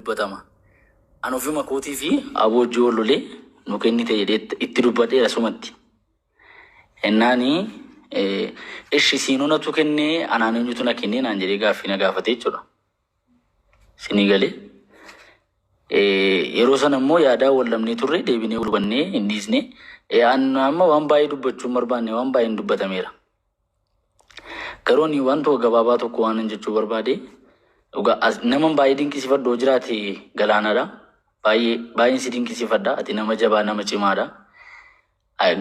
Batama. Anu fi makoti fi abo jolole no kenni te itti dubbadhe rasumatti. Ennani ishi sinuna tu kenne ananu nyutu na kenne nan jedhe gaaffii na gaafate jechuudha. Sinii galee yeroo sana immoo yaada wallamnee turre deebinee hubanne hin dhiisne amma waan baay'ee dubbachuun barbaanne waan baay'een dubbatameera. Garuu ni wanto gabaabaa tokko waan jechuu barbaade nama baay'ee dinqisiifadhoo jiraate galaanaadha. Baay'een si dinqisiifadha. Ati nama jabaa nama cimaadha.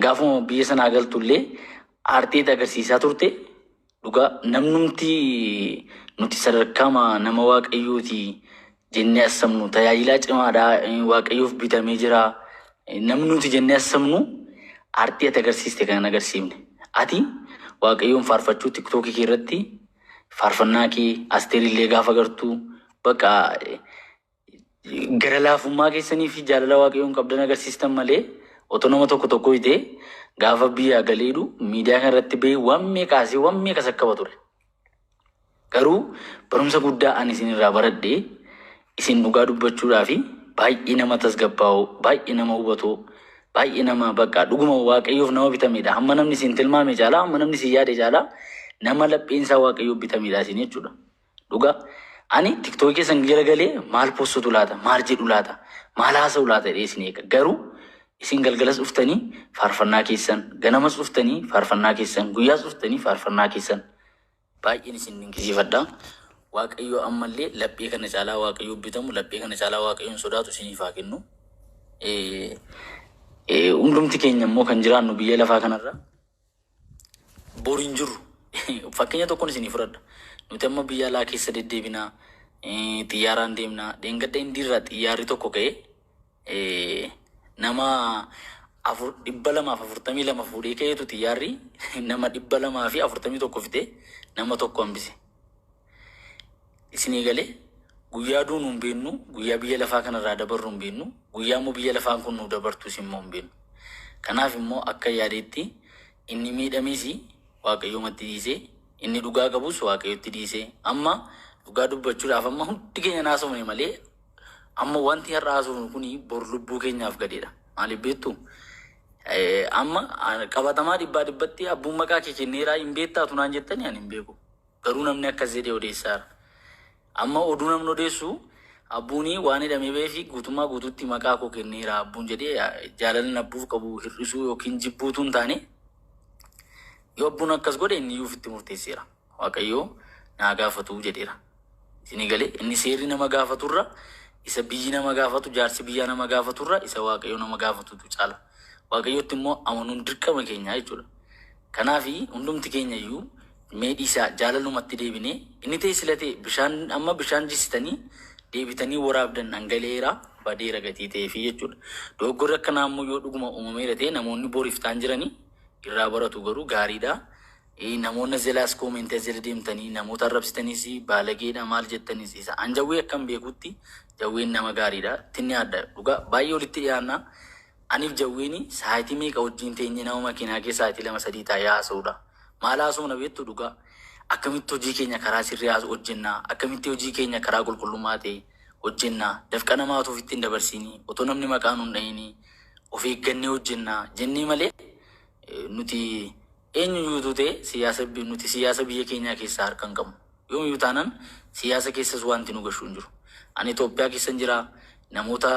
Gaafuma biyya sanaa galtullee aartii agarsiisaa turte dhugaa namnumti nuti sadarkaa nama waaqayyooti jennee assamnu tajaajilaa cimaadha waaqayyoof bitamee jira namni nuti jennee assamnu aartii agarsiiste kan agarsiifne. Ati waaqayyoon faarfachuu tiktookii kee irratti faarfannaa kee asteerillee gaafa gartuu bakka gara laafummaa keessanii fi jaalala waaqayyoon qabdan agarsiistan malee otoo nama tokko ite gaafa biyya galeedu miidiyaa kanarratti ba'ee waan meeqas akka bature. Garuu barumsa guddaa ani isinirraa baradhee isin dhugaa dubbachuudhaa fi baay'ee nama tasgabbaa'u baay'ee nama hubatu baay'ee nama bakka dhuguma waaqayyoof nama bitamedha. Hamma namni isin tilmaame caalaa hamma namni isin yaade caalaa nama lapheensaa waaqayyoof bitamedha isin jechuudha. Dhugaa ani tiktookii keessan galagalee maal postutu laata maal jedhu laata maal haasa'u laata jedhee isin eega. Garuu isin galgalas dhuftanii faarfannaa keessan ganamas dhuftanii faarfannaa keessan guyyaas dhuftanii faarfannaa keessan baay'een isin dinqisiifadha. Waaqayyo ammallee laphee kana caalaa waaqayyo bitamu laphee kana caalaa waaqayyoon sodaatu isiniif haa kennu. Hundumti keenya immoo kan jiraannu biyya lafaa kanarra boriin jiru fakkeenya tokkoon isinii fudhadha. Nuti amma biyya alaa keessa deddeebinaa xiyyaaraan deemnaa dheengadda indiirraa xiyyaarri tokko ka'ee nama 242 fuudhee ka'eetu xiyyaarri nama 241 fite nama tokko hambise. Isinii galee guyyaa duunu hin beeknu guyyaa biyya lafaa kanarraa dabarru hin beeknu guyyaa immoo biyya lafaan kun nu dabartus immoo hin beeknu. Kanaaf immoo akka yaadeetti inni miidhames waaqayyoomatti dhiisee inni dhugaa qabus waaqayyotti dhiisee amma dhugaa dubbachuudhaaf amma hundi keenya naasofne malee amma wanti har'a haasofnu kun bor lubbuu keenyaaf gadeedha. Maaliif beektu? Amma qabatamaa dhibbatti abbuun maqaa kee kenneeraa hin beektaatu naan jettanii ani hin beeku. Garuu namni akkas jedhee odeessaara. Amma oduu namni odeessu abbuunii waan hidhamee ba'ee fi guutummaa guutuutti maqaa koo kenneera abbuun jedhee jaalalli abbuuf qabu hir'isuu yookiin jibbuutu hin taane yoo abbuun akkas godhe inni iyyuu ofitti murteesseera. Waaqayyoo naa gaafatu jedheera. Isinii galee inni seerri nama gaafaturra isa biyyi nama gaafatu jaarsi biyyaa nama gaafaturra isa waaqayyoo nama gaafatutu caala. Waaqayyootti immoo amanuun dirqama keenya jechuudha. Kanaaf hundumti keenya iyyuu meedhiisaa jaalalumatti deebinee inni ta'e silatee bishaan amma bishaan jisitanii deebitanii waraabdan dhangaleera badeera gatii ta'eefi jechuudha. Dogoggorri akkanaa immoo yoo dhuguma uumameera ta'e namoonni boriif ta'an jiranii irraa baratu garuu gaariidha. Namoonni zelaas koomentee zela deemtanii namoota arrabsitanis baalageedha maal jettanis isa an jawwee akkam beekutti jawween nama gaariidha. Tinni adda dhugaa baay'ee walitti dhiyaanna. Aniif jawweeni sa'aatii meeqa wajjin teenye nama makiinaa keessa sa'aatii 2-3 taa'ee haasa'uudha. Maal haasofna beektu dhugaa akkamitti hojii keenya karaa sirrii hojjennaa akkamitti hojii keenya karaa qulqullummaa ta'e hojjennaa dafqa namaatu ofitti hin dabarsinii otoo namni maqaan hin dhayinii of eeggannee hojjennaa jennee malee nuti eenyuyyuu ta'e nuti siyaasa biyya keenyaa keessaa harka hin qabnu. Yoomiyyuu taanaan siyaasa keessas wanti nu gashuu hin jiru. Ani Itoophiyaa keessa jira namoota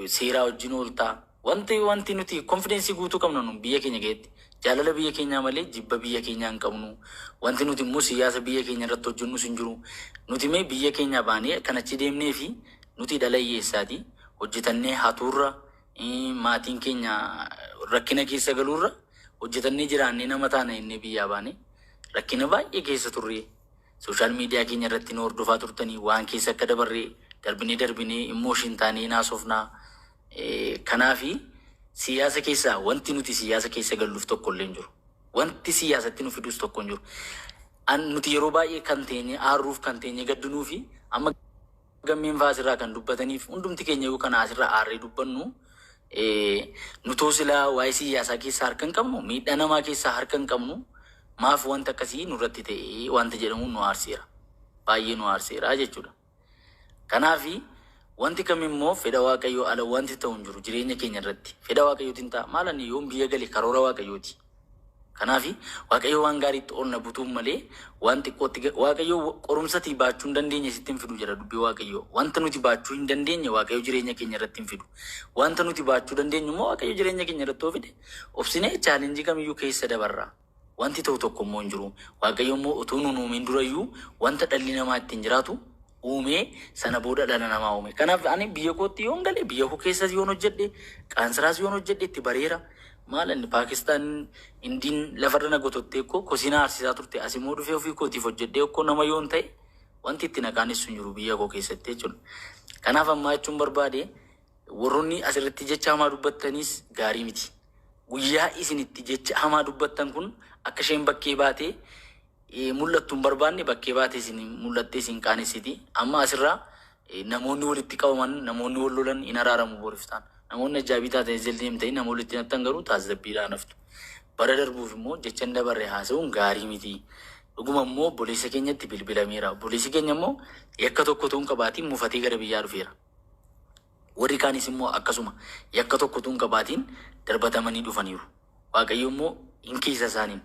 seeraa wajjin ooltaa wanti nuti konfidensii guutuu qabnu biyya keenya keessatti. Jaalala biyya keenyaa malee jibba biyya keenyaa hin qabnu. Wanti nuti immoo siyaasa biyya keenya irratti hojjennus hin jiru. Nuti mee biyya keenyaa baanee kan achi deemnee fi nuti dhala hiyyeessaati hojjetannee hatuurra maatiin keenya rakkina keessa galuurra hojjetannee jiraannee nama taana innee biyyaa baane rakkina baay'ee keessa turre. Sooshaal miidiyaa keenya irratti nu hordofaa turtanii waan keessa akka dabarree darbinee immooshin taanee naasofnaa. Kanaafi siyaasa keessaa wanti nuti siyaasa keessa galluuf tokko illee hin jiru. Wanti siyaasatti nu fidus tokko hin jiru. Nuti yeroo baay'ee kan teenye aaruuf kan teenye gaddunuu fi amma gammeen faasirraa kan dubbataniif hundumti keenya yoo kana asirraa aarree dubbannu nutoo silaa waa'ee siyaasaa keessaa harka hin qabnu miidhaa namaa keessaa harka hin qabnu maaf wanta akkasii nurratti ta'e wanta jedhamu nu aarseera. baay'ee nu aarseera jechuudha. Kanaafi wanti kamimmoo fedha waaqayyoo ala wanti ta'u hin jiru jireenya keenya irratti. Fedha waaqayyootiin ta'a. Maal ani yoon biyya gale karoora waaqayyooti. Kanaafi waaqayyo waan gaariitti oolna butuun malee waan xiqqootti waaqayyo qorumsatii baachuu hin dandeenye sitti hin fidu jedha dubbii waaqayyo. Wanta nuti baachuu hin dandeenye waaqayyo jireenya keenya irratti hin fidu. Wanta nuti baachuu dandeenyu immoo waaqayyo jireenya keenya irratti oofide. Obsinee chaalenjii kamiyyuu keessa dabarra. Wanti ta'u tokko immoo hin jiru. Waaqayyo immoo utuu nuun uumiin durayyuu wanta dhalli namaa ittiin jiraatu uumee sana booda dhala namaa uume. Kanaaf ani biyya kootti yoon gale biyya koo keessas yoon hojjedhe qaansiraas yoon hojjedhe itti bareera. Maalan Pakistan Indiin lafarra na gotottee ko kosina aarsisaa turte asimoo dhufee ofii kootiif hojjedhee akkoo nama yoon ta'e wanti itti naqaanis hin jiru biyya koo keessatti jechuudha. Kanaaf ammaa jechuun barbaade warroonni asirratti jecha hamaa dubbattanis gaarii miti. Guyyaa isin itti jecha hamaa dubbattan kun akka isheen bakkee baatee mul'attu hin barbaanne bakkee baatee isin mul'attee isin qaanessiti. Amma asirraa namoonni walitti qabaman namoonni wal lolan hin araaramu booriftaan. Namoonni ajaa'ibii taatee jaldeem ta'in namoonni walitti naqatan garuu taasisabbiidhaan haftu. Bara darbuuf immoo jecha hin dabarre haasa'uun gaarii miti. Dhuguma immoo obboleessa keenyatti bilbilameera. Obboleessi keenya immoo yakka tokko tuun qabaatiin mufatee gara biyyaa dhufeera. Warri kaanis immoo akkasuma yakka tokko tuun qabaatiin darbatamanii dhufaniiru. Waaqayyo immoo hin keessa isaaniin.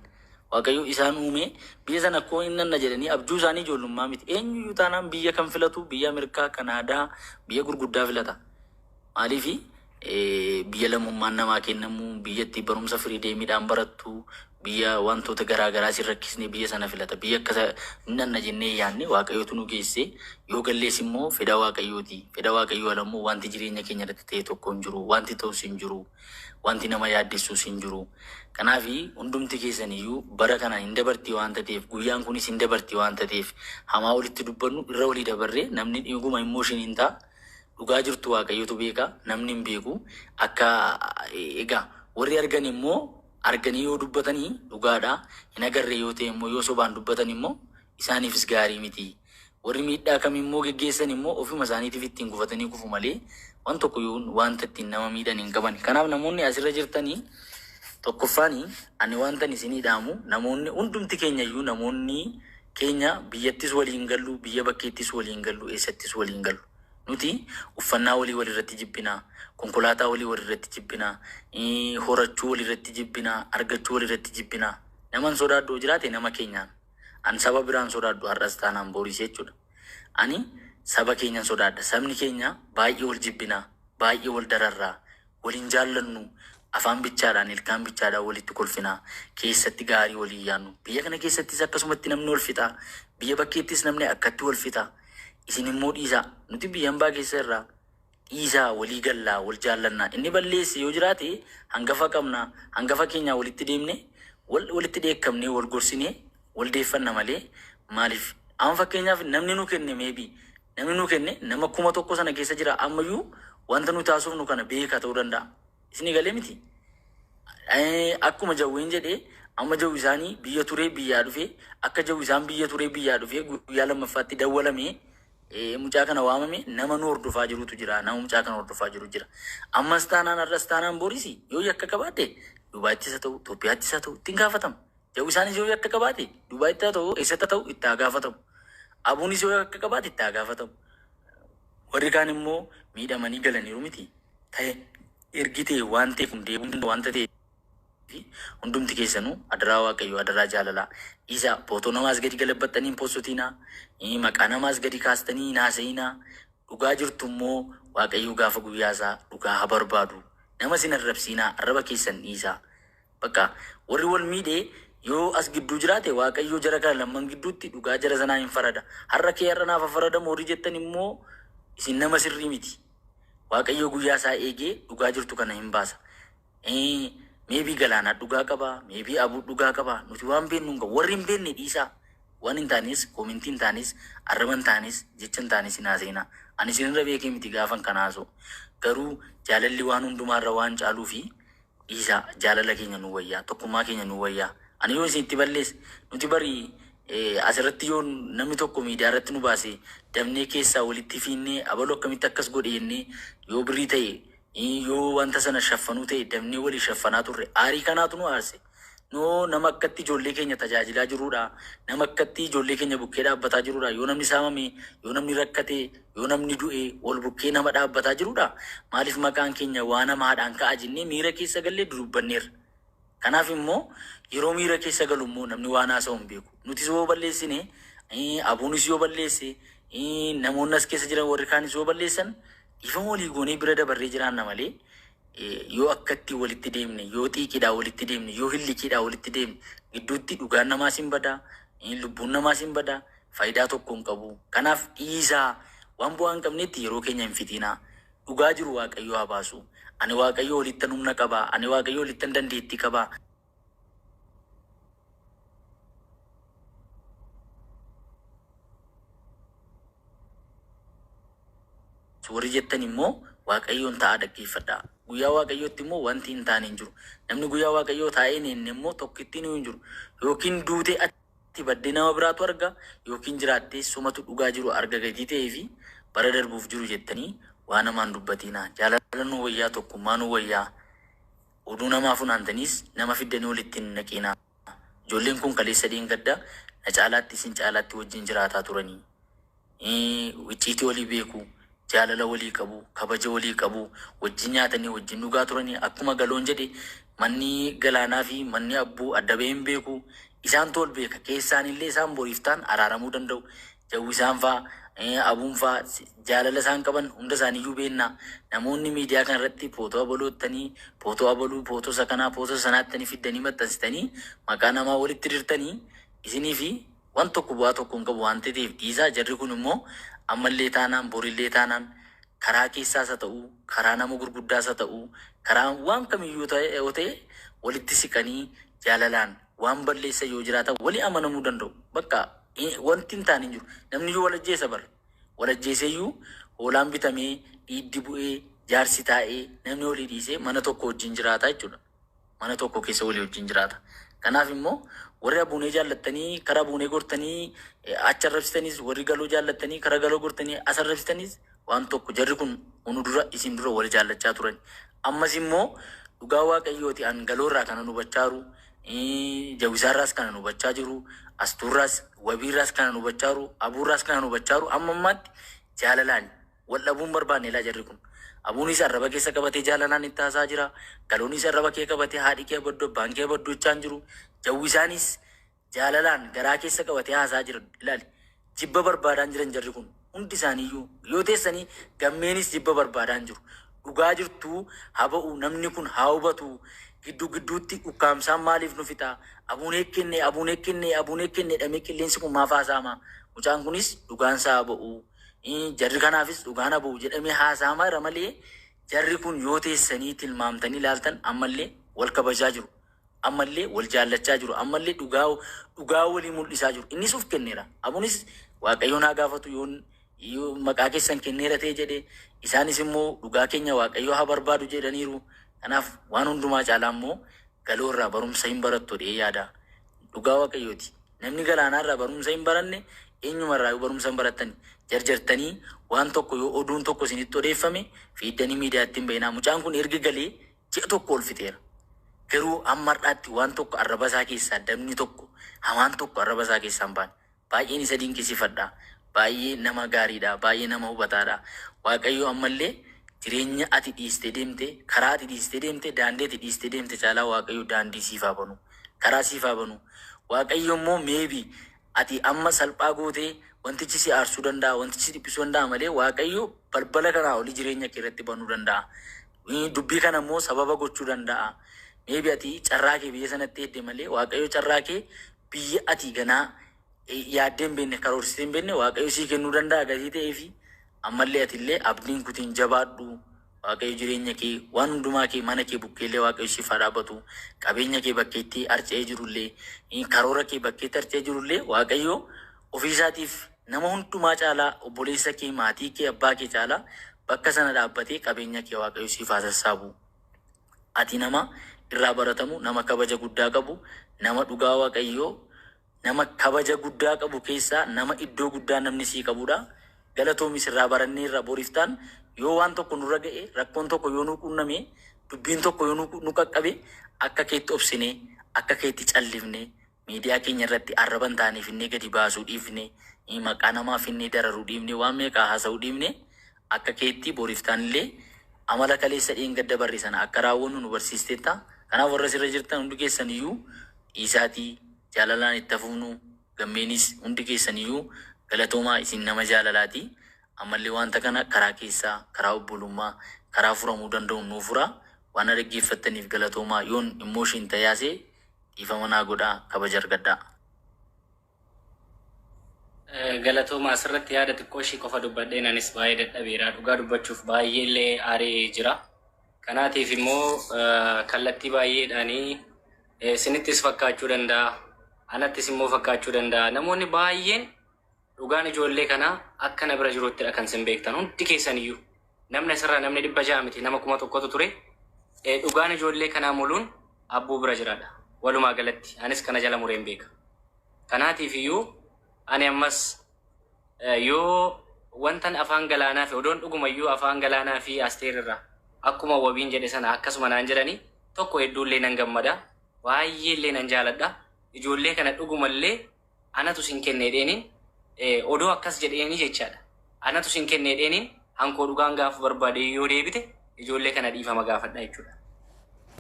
Waaqayyo isaan uume biyya sana akkoo hin nanna jedhanii abjuu isaanii ijoollummaa miti. Eenyuyyuu taanaan biyya kan filatu biyya Ameerikaa, Kanaadaa, biyya gurguddaa filata. Maaliifi biyya lammummaan namaa kennamu, biyyatti barumsa firii deemiidhaan barattu, biyya wantoota garaagaraa si rakkisne biyya sana filata. Biyya akkasa nanna jennee yaadne waaqayyootu nu geesse yoo gallees immoo fedha waaqayyooti. Fedha waaqayyoo ala immoo wanti jireenya keenya irratti ta'e tokko hin jiru. Wanti ta'us hin jiru. Wanti nama yaaddessuus hin jiru. Kanaafi hundumti keessaniyyuu bara kana hin dabartii waan ta'eef guyyaan kunis hin dabartii waan ta'eef hamaa walitti dubbannu irra walii dabarree namni dhuguma immooshin hin ta'a. Dhugaa jirtu waaqayyotu beeka namni hin beeku akka egaa warri argan immoo arganii yoo dubbatanii dhugaadha hin agarre yoo ta'e immoo yoo sobaan dubbatan immoo isaaniifis gaarii miti. Warri miidhaa kam immoo geggeessan immoo ofuma isaaniitiif ittiin gufatanii kufu malee waan tokko yoo wanta ittiin nama miidhan hin qaban. Kanaaf namoonni asirra jirtanii tokkoffaanii ani wanta isinii dhaamu namoonni hundumti keenyayyuu namoonni keenya biyyattis waliin gallu biyya bakkeettis waliin gallu eessattis waliin gallu. Nuti uffannaa walii walirratti jibbinaa, konkolaataa walii walirratti jibbinaa, horachuu walirratti jibbinaa, argachuu walirratti jibbinaa. Naman sodaadhu jiraate nama keenyaan. Ani saba biraan sodaadhu har'as taanaan booris jechuudha. Ani saba keenyaan sodaadha. Sabni keenya baay'ee wal jibbinaa, baay'ee wal dararraa, waliin jaallannu, afaan bichaadhaan ilkaan bichaadhaan walitti kolfinaa, keessatti gaarii walii yaannu. Biyya kana keessattis akkasumatti namni wal fixaa, biyya bakkeettis namni akkatti wal fixaa. Isin immoo dhiisaa nuti biyya hambaa keessa irraa dhiisaa walii gallaa wal jaallannaa inni balleessi yoo jiraate hangafa qabnaa hangafa keenyaa walitti deemne walitti dheekkamnee wal gorsinee wal deeffanna malee maaliif amma fakkeenyaaf namni nu kenne meebii namni nu kenne nama 1,000 sana keessa jira ammayyuu wanta nu taasuuf nu kana beekaa ta'uu danda'a isin galee miti akkuma jawween jedhee amma jawwi isaanii biyya turee biyyaa dhufee akka jawwi isaan biyya turee biyyaa dhufee guyyaa lammaffaatti dawwalamee mucaa kana waamame nama nu hordofaa jirutu jira nama mucaa kana hordofaa jiru jira ammas taanaan arras taanaan boorisi yoo yakka qabaate Dubaattis haa ta'u Itoophiyaattis haa ta'u ittiin gaafatamu jawwi isaanis yoo yakka qabaate Dubaatti haa ta'u eessatti haa ta'u itti haa gaafatamu abuunis yoo yakka qabaate itti haa gaafatamu warri kaan immoo miidhamanii galaniiru miti ta'e ergitee waan ta'eef deebiin wanta ta'e hundumti keessanuu adaraa waaqayyo adaraa jaalalaa isa footoo namaas gadi galabattanii poostotiinaa maqaa namaas gadi kaastanii naasa'inaa dhugaa jirtu immoo waaqayyo gaafa guyyaasaa dhugaa haa barbaadu nama sin arrabsiinaa arraba keessan dhiisaa bakka warri wal miidhee yoo as gidduu jiraate waaqayyo jara kana lamman gidduutti dhugaa jara sanaa hin farada har'a kee har'a naaf faradamu horii jettan immoo isin nama sirrii miti waaqayyo guyyaasaa eegee dhugaa jirtu kana hin baasa maybe galaana dhugaa qaba maybe abuu dhugaa qaba nuti waan beennu nga warri hin beenne dhiisaa waan hin taanis koomintiin taanis arraban taanis jechan taanis hin haaseenaa ani isinirra beekee miti gaafan kanaaso garuu jaalalli waan hundumaarra waan caaluu fi dhiisaa jaalala keenya nu wayyaa tokkummaa keenya nu wayyaa ani yoo isin itti balleesse nuti barii asirratti yoo namni tokko miidiyaa irratti nu baase damnee keessaa walitti fiinnee abaloo akkamitti akkas godhe jennee yoo birrii ta'e yoo wanta sana shaffanuu ta'e damnee walii shaffanaa turre aarii kanaatu nu aarse No nama akkatti ijoollee keenya tajaajilaa jirudha. Nama akkatti ijoollee keenya bukkee dhaabbataa jirudha. Yoo namni saamame, yoo namni rakkate, yoo namni du'e wal bukkee nama dhaabbataa jirudha. Maaliif maqaan keenya waa namaadhaan ka'a jennee miira keessa gallee dubbanneerra. Kanaaf immoo yeroo miira keessa galu immoo namni waan haasa'u hin beeku. Nutis yoo balleessine, abuunis yoo balleesse, namoonni as keessa jiran warri kaanis yoo balleessan, ifa walii goonee bira dabarree jiraanna malee yoo akkatti walitti deemne, yoo xiiqiidhaa walitti deemne, yoo hillikiidhaa walitti deemne, gidduutti dhugaan namaas hin badaa, lubbuun namaas hin badaa, faayidaa tokko hin qabu. Kanaaf dhiisaa waan bu'aa hin qabnetti yeroo keenya hin fixinaa. Dhugaa jiru Waaqayyo haa baasu. Ani Waaqayyo walittan humna qabaa. Ani Waaqayyo walittan dandeettii qabaa. Warri jettan immoo Waaqayyoon ta'a dhaggeeffadhaa. Guyyaa Waaqayyootti immoo wanti hin taane hin jiru. Namni guyyaa Waaqayyoo taa'ee hin immoo tokkittiin hin jiru. Yookiin duutee ati baddee nama biraatu arga, yookiin jiraattee sumatu dhugaa jiru arga gatii ta'ee fi bara darbuuf jiru jettanii waan namaan dubbatinaa. Jaalala nu wayyaa tokkummaa nu wayyaa. Oduu namaa funaantaniis nama fiddanii walitti hin naqinaa. Ijoolleen kun kaleessa gaddaa na caalaatti isin caalaatti wajjin jiraataa turanii. Icciitii walii beeku. Jaalala walii qabu, kabaja walii qabu, wajjin nyaatanii wajjin dhugaa turanii akkuma galoon jedhe manni galaanaa fi manni abbuu adda bahee hin beeku. Isaan tol beeka keessaan illee isaan boriiftaan araaramuu danda'u. Jawwi isaan faa abuun faa jaalala isaan qaban hunda isaaniiyyuu beennaa. Namoonni miidiyaa kana irratti footoo abaloottanii, footoo abaluu, footoo isa kanaa, footoo sanaattanii fiddanii maxxansitanii maqaa namaa walitti dirtanii isinii fi waan tokko bu'aa tokko hin qabu waan ta'eef dhiisaa. Jarri kun immoo ammallee taanaan borillee taanaan karaa keessaas haa ta'u, karaa nama gurguddaas haa ta'u, karaa waan kamiyyuu yoo ta'e walitti siqanii jaalalaan waan balleessa yoo jiraatan walii amanamuu danda'u. Bakka wanti hin taane hin jiru. Namni iyyuu walajjeessa bara. Walajjeeseyyuu hoolaan bitamee dhiiddi bu'ee jaarsi taa'ee namni walii dhiisee mana tokko wajjin jiraata jechuudha. Mana tokko keessa walii wajjin jiraata. Kanaaf immoo warri abuunee jaallattanii karaa abuunee gortanii achi arrabsitanis, warri galoo jaallattanii karaa galoo gortanii as arrabsitanis waan tokko. Jarri kun unu dura isin dura wal jaallachaa turan. Ammas immoo dhugaa Waaqayyooti an galoorraa kana nu bachaaru, jawisaarraas kana nu bachaa jiru, astuurraas wabiirraas kana nu bachaaru, abuurraas kana nu bachaaru. Amma ammaatti jaalalaan wal dhabuun barbaanne ilaa jarri kun. Abuunis arraba keessa qabatee jaalalaan itti haasaa jira. Galoonis arraba kee qabatee haadhi kee baddoo abbaan kee baddoo jechaan jiru. Jawwisaanis jaalalaan garaa keessa qabatee haasaa jira. Ilaali jibba barbaadaan jiran jarri kun hundi isaaniiyyuu yoo teessanii gammeenis jibba barbaadaan jiru. Dhugaa jirtuu haa ba'u, namni kun haa hubatu. Gidduutti ukkaamsaan maaliif nu fixaa? Abuunee kenne dhamee qilleensi kun maaf haasaama? Mucaan kunis dhugaansaa haa ba'u. Jarri kanaafis dhugaan haa ba'u jedhamee haasaamaa jira malee jarri kun yoo teessanii tilmaamtanii ilaaltan ammallee wal kabajaa jiru. Ammallee wal jaallachaa jiru. Ammallee dhugaa walii mul'isaa jiru. Innis uf kenneera. Abuunis Waaqayyoon haa gaafatu yoo maqaa keessan kenneera ta'e jedhe. Isaanis immoo dhugaa keenya Waaqayyoo haa barbaadu jedhaniiru. Kanaaf waan hundumaa caalaa immoo galoorraa barumsa hin barattu jedhee yaada. Dhugaa Waaqayyooti. Namni galaanaarraa barumsa hin baranne eenyumarraa yoo barumsa hin barattani jarjartanii waan tokko yoo oduun tokko isinitti odeeffame fiiddanii miidiyaatti hin bahinaa. Mucaan kun erga galee ji'a tokko ol fixeera. Garuu amma har'aatti waan tokko arraba isaa keessaa dabni tokko hamaan tokko arraba isaa keessaa hin baane. Baay'een isa dinqisiifadha. Baay'ee nama gaariidha. Baay'ee nama hubataadha. Waaqayyo ammallee jireenya ati dhiistee deemte, karaa ati dhiistee deemte, daandii ati dhiistee deemte caalaa Waaqayyo daandii siifaa banu. Karaa siifaa banu. Waaqayyo immoo meebi ati amma salphaa gootee wantichi si aarsuu danda'a, wantichi dhiphisuu danda'a malee Waaqayyo balbala kanaa olii jireenya kee irratti banuu danda'a. Dubbii kana immoo sababa gochuu danda'a. Meebi ati carraa kee biyya sanatti hedde malee Waaqayyo carraa kee biyya ati ganaa yaaddee hin beekne, karoorsitee hin beekne Waaqayyo sii kennuu danda'a gatii ta'ee fi ammallee atillee abdiin kutiin jabaadhu. Waaqayyo jireenya kee waan hundumaa kee mana kee bukkeellee Waaqayyo siif haa dhaabatu. Qabeenya kee bakkeetti harca'ee jirullee, karoora kee bakkeetti harca'ee jirullee Waaqayyo ofiisaatiif nama hundumaa caalaa obboleessa kee, maatii kee, abbaa kee caalaa bakka sana dhaabbatee qabeenya kee Waaqayyo siif haa sassaabu. Ati nama irraa baratamu, nama kabaja guddaa qabu, nama dhugaa Waaqayyoo, nama kabaja guddaa qabu keessaa nama iddoo guddaa namni sii qabudha. Galatoomis irraa barannee irraa boriiftaan yoo waan tokko nurra ga'e, rakkoon tokko yoo nu qunname, dubbiin tokko yoo nu qaqqabe akka keetti obsine akka keetti callifne miidiyaa keenya irratti arraban taaniif inni gadi baasuu dhiifne maqaa namaaf inni dararuu dhiifne waan meeqaa haasa'uu dhiifne akka keetti booriftaanillee amala kaleessa dheengadda barreessan akka raawwannu nu barsiisteetta. Kanaaf warra sirra jirtan hundi keessan iyyuu dhiisaatii jaalalaan itti hafuunu gammeenis hundi keessan iyyuu galatoomaa isin nama jaalalaati. Ammallee wanta kana karaa keessaa karaa obbolummaa karaa furamuu danda'u nuuf fura. Waan dhaggeeffattaniif galatoomaa yoon immoo ishiin tayaasee dhiifama naa godhaa kabaja argadhaa. Galatoomaa asirratti yaada xiqqoo ishii qofa dubbadheen anis baay'ee dadhabeera. Dhugaa dubbachuuf baay'eellee aaree jira. Kanaatiif immoo kallattii baay'eedhaanii isinittis fakkaachuu danda'a. Anattis immoo fakkaachuu danda'a. Namoonni baay'een dhugaan ijoollee kanaa akka na bira jiruttidha kan isin beektan hundi keessaniyyuu. Namni asirraa namni 600 miti nama 1000 ture. Dhugaan ijoollee kanaa muluun abbuu bira jiraadha. Walumaa galatti anis kana jala mureen beeka. Kanaatiif iyyuu ani ammas yoo wantan afaan galaanaa fi odoon dhugumayyuu afaan galaanaa fi asteerirraa akkuma wabiin jedhe sana akkasuma naan jedhani tokko hedduullee nan gammada baay'eellee nan jaaladha. Ijoollee kana dhugumallee anatu sin kenneedheeniin odoo akkas jedheeni jechaadha. Anatu sin kenneedheeniin hankoo dhugaan gaafa barbaade yoo deebite ijoollee kana dhiifama gaafadha jechuudha.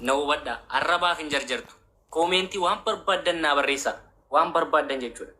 Na hubadha arrabaaf hin jarjartu. Koomentii waan barbaaddan naa barreessaa waan barbaaddan jechuudha.